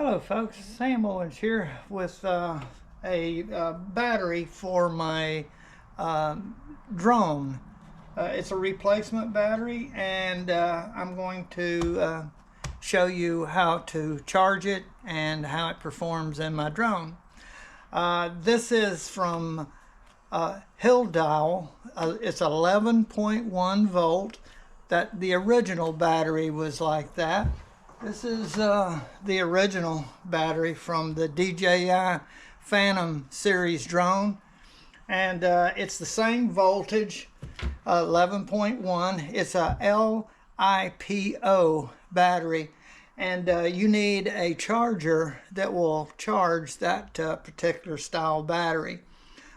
Hello folks, Sam Owens here with a battery for my drone. It's a replacement battery, and I'm going to show you how to charge it and how it performs in my drone. This is from Hill Dial. It's 11.1 volt. That the original battery was like that. This is the original battery from the DJI Phantom series drone, and it's the same voltage, 11.1. It's a LiPo battery, and you need a charger that will charge that particular style battery.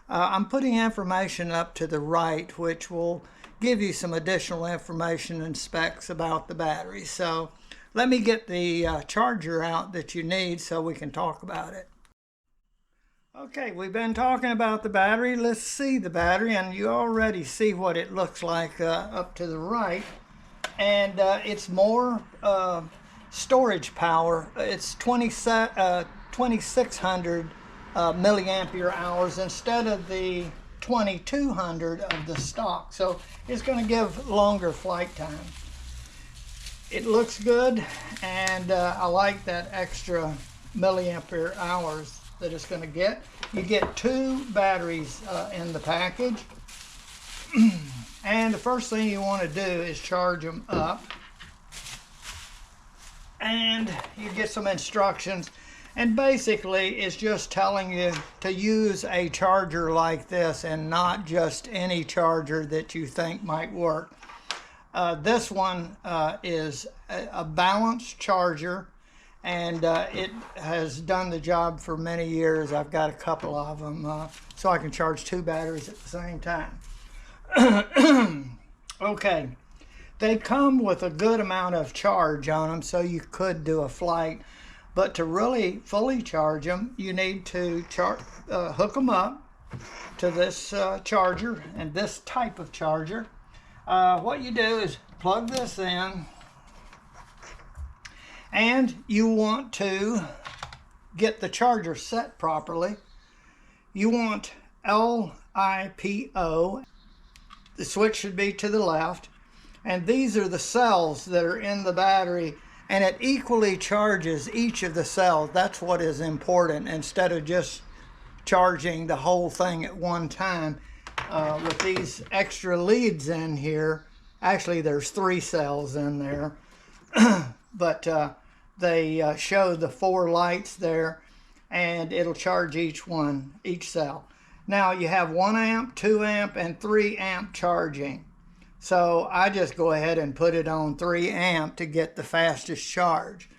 I'm putting information up to the right which will give you some additional information and specs about the battery. So let me get the charger out that you need so we can talk about it. Okay, we've been talking about the battery. Let's see the battery, and you already see what it looks like up to the right. And it's more storage power. It's 2600 milliampere hours instead of the 2200 of the stock. So it's going to give longer flight time. It looks good, and I like that extra milliampere hours that it's going to get. You get two batteries in the package, and the first thing you want to do is charge them up, and you get some instructions, and basically it's just telling you to use a charger like this and not just any charger that you think might work. This one is a balanced charger, and it has done the job for many years. I've got a couple of them, so I can charge two batteries at the same time. Okay, they come with a good amount of charge on them, so you could do a flight, but to really fully charge them, you need to hook them up to this charger and this type of charger. What you do is plug this in, and you want to get the charger set properly. You want LiPo. The switch should be to the left, and these are the cells that are in the battery, and it equally charges each of the cells. That's what is important, instead of just charging the whole thing at one time. With these extra leads in here, actually there's 3 cells in there, but they show the 4 lights there, and it'll charge each cell. Now you have 1 amp, 2 amp, and 3 amp charging. So I just go ahead and put it on 3 amp to get the fastest charge.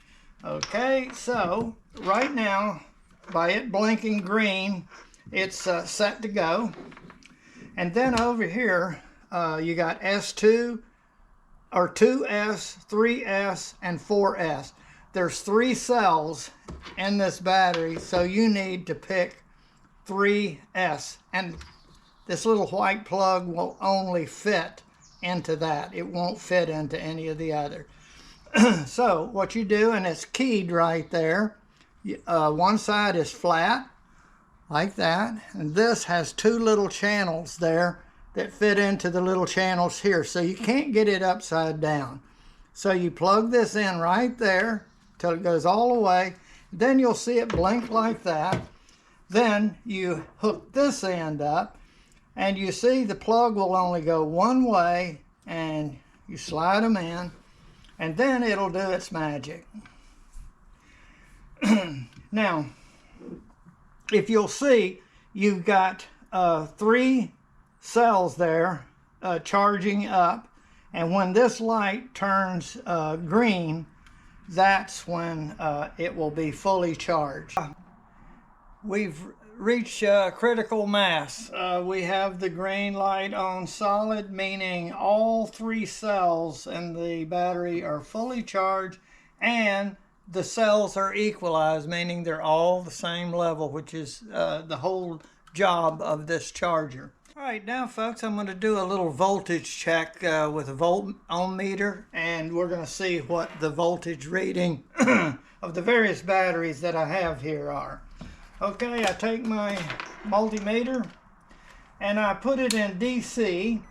Okay, so right now, by it blinking green, it's set to go. And then over here, you got S2, or 2S, 3S, and 4S. There's 3 cells in this battery, so you need to pick 3S. And this little white plug will only fit into that. It won't fit into any of the other. So what you do, and it's keyed right there, one side is flat, like that, and this has 2 little channels there that fit into the little channels here, so you can't get it upside down. So you plug this in right there till it goes all the way, then you'll see it blink like that. Then you hook this end up, and you see the plug will only go one way, and you slide them in, and then it'll do its magic. Now, if you'll see, you've got 3 cells there charging up, and when this light turns green, that's when it will be fully charged. We've reached critical mass. We have the green light on solid, meaning all 3 cells in the battery are fully charged, and the cells are equalized, meaning they're all the same level, which is the whole job of this charger. All right, now folks, I'm going to do a little voltage check with a volt ohm meter, and we're going to see what the voltage reading of the various batteries that I have here are. Okay, I take my multimeter and I put it in DC,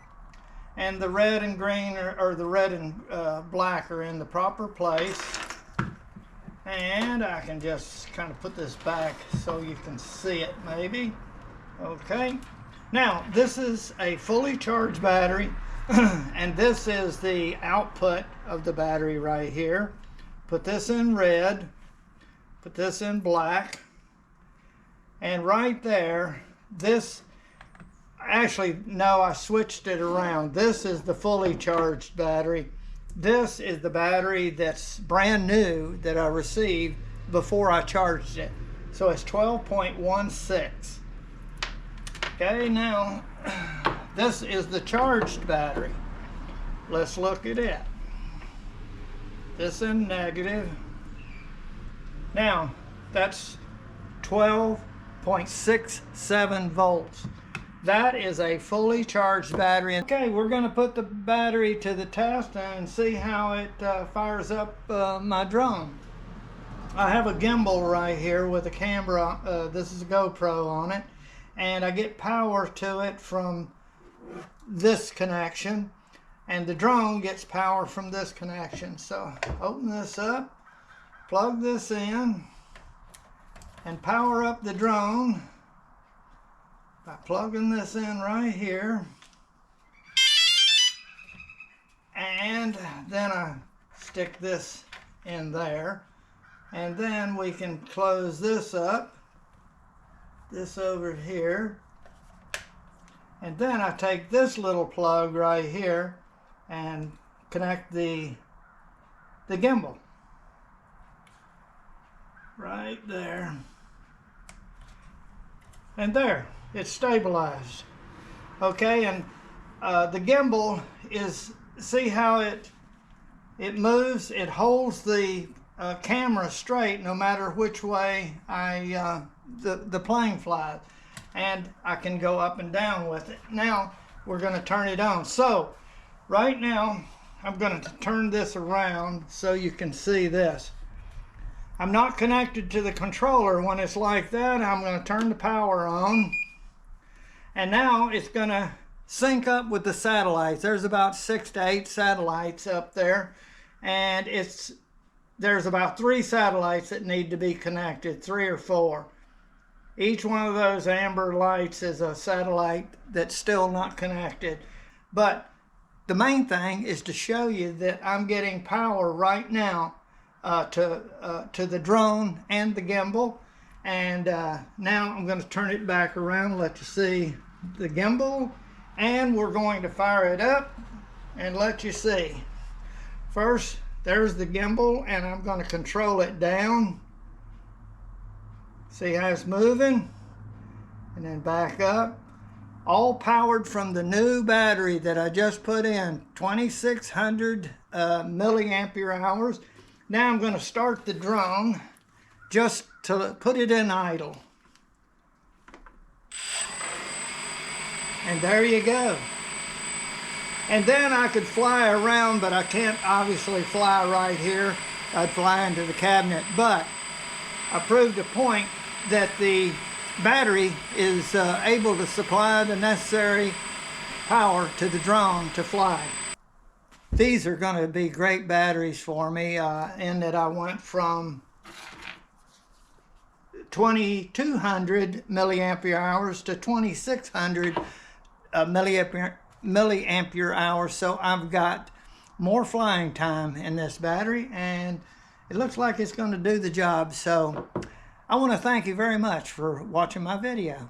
and the red and green or the red and black are in the proper place. And I can just kind of put this back so you can see it maybe. Okay, now this is a fully charged battery and this is the output of the battery right here. Put this in red, put this in black, and right there, this, actually no, I switched it around. This is the fully charged battery. This is the battery that's brand new that I received before I charged it. So it's 12.16. Okay, now this is the charged battery. Let's look at it. This in negative. Now, that's 12.67 volts. That is a fully charged battery. Okay, we're going to put the battery to the test and see how it fires up my drone. I have a gimbal right here with a camera. This is a GoPro on it. And I get power to it from this connection. And the drone gets power from this connection. So open this up, plug this in, and power up the drone by plugging this in right here. And then I stick this in there. And then we can close this up, this over here. And then I take this little plug right here and connect the gimbal right there, and there, it's stabilized. Okay, and the gimbal is, see how it moves? It holds the camera straight no matter which way the plane flies, and I can go up and down with it. Now we're going to turn it on. So right now, I'm going to turn this around so you can see this. I'm not connected to the controller. When it's like that, I'm going to turn the power on. And now it's going to sync up with the satellites. There's about 6 to 8 satellites up there. And there's about 3 satellites that need to be connected, 3 or 4. Each one of those amber lights is a satellite that's still not connected. But the main thing is to show you that I'm getting power right now to the drone and the gimbal. And now I'm going to turn it back around, let you see the gimbal, and we're going to fire it up and let you see. First, there's the gimbal, and I'm going to control it down. See how it's moving? And then back up. All powered from the new battery that I just put in, 2600 milliampere hours. Now I'm going to start the drone just to put it in idle. And there you go. And then I could fly around, but I can't obviously fly right here. I'd fly into the cabinet. But I proved a point that the battery is able to supply the necessary power to the drone to fly. These are going to be great batteries for me in that I went from 2200 milliampere hours to 2600 milliampere hours. So I've got more flying time in this battery, and it looks like it's going to do the job. So I want to thank you very much for watching my video.